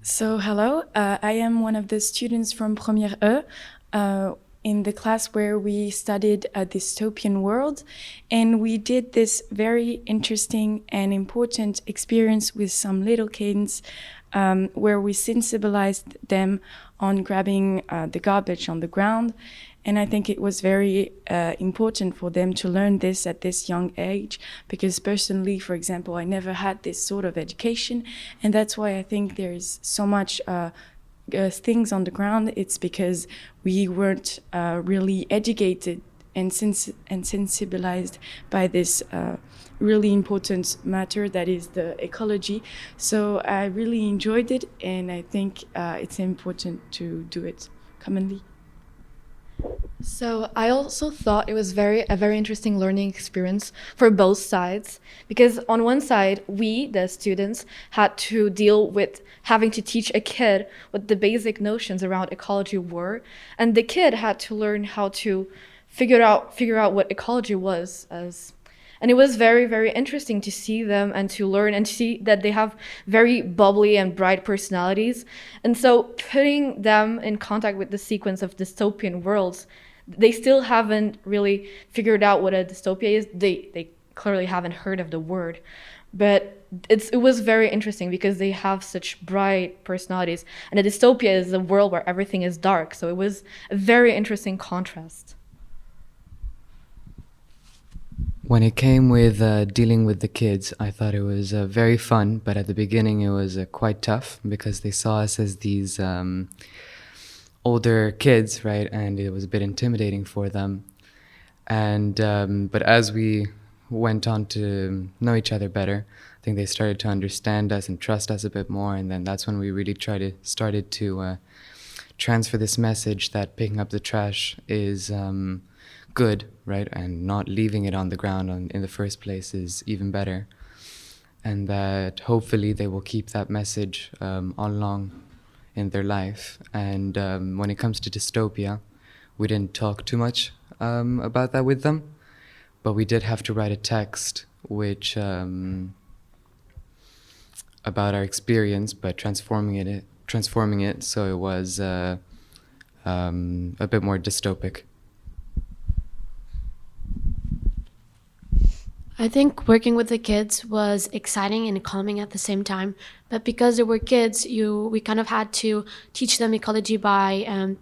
So hello, I am one of the students from Première.e in the class where we studied a dystopian world, and we did this very interesting and important experience with some little kids where we sensibilized them on grabbing the garbage on the ground. And I think it was very important for them to learn this at this young age, because personally, for example, I never had this sort of education. And that's why I think there's so much things on the ground. It's because we weren't really educated and sensibilized by this really important matter that is the ecology. So I really enjoyed it, and I think it's important to do it commonly. So I also thought it was a very interesting learning experience for both sides, because on one side, we, the students, had to deal with having to teach a kid what the basic notions around ecology were, and the kid had to learn how to figure out what ecology was as. And it was very, very interesting to see them and to learn and to see that they have very bubbly and bright personalities. And so putting them in contact with the sequence of dystopian worlds, they still haven't really figured out what a dystopia is. They clearly haven't heard of the word. But it was very interesting because they have such bright personalities. And a dystopia is a world where everything is dark. So it was a very interesting contrast. When it came with dealing with the kids, I thought it was very fun, but at the beginning it was quite tough because they saw us as these older kids, right? And it was a bit intimidating for them. And but as we went on to know each other better, I think they started to understand us and trust us a bit more. And then that's when we really started to transfer this message that picking up the trash is good, right? And not leaving it on the ground in the first place is even better. And that hopefully they will keep that message all along in their life. And when it comes to dystopia, we didn't talk too much about that with them, but we did have to write a text which about our experience, but transforming it so it was a bit more dystopic. I think working with the kids was exciting and calming at the same time, but because they were kids, we kind of had to teach them ecology by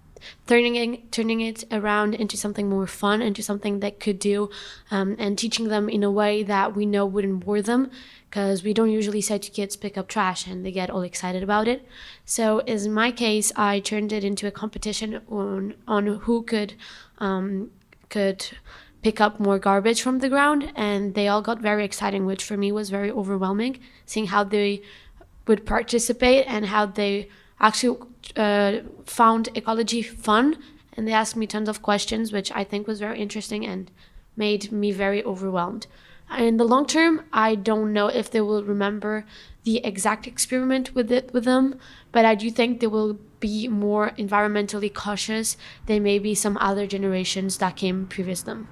turning it around into something more fun, into something they could do, and teaching them in a way that we know wouldn't bore them, because we don't usually say to kids pick up trash and they get all excited about it. So in my case, I turned it into a competition on who could pick up more garbage from the ground, and they all got very exciting, which for me was very overwhelming, seeing how they would participate and how they actually found ecology fun. And they asked me tons of questions, which I think was very interesting and made me very overwhelmed. In the long term, I don't know if they will remember the exact experiment with them, but I do think they will be more environmentally cautious than maybe some other generations that came previous them.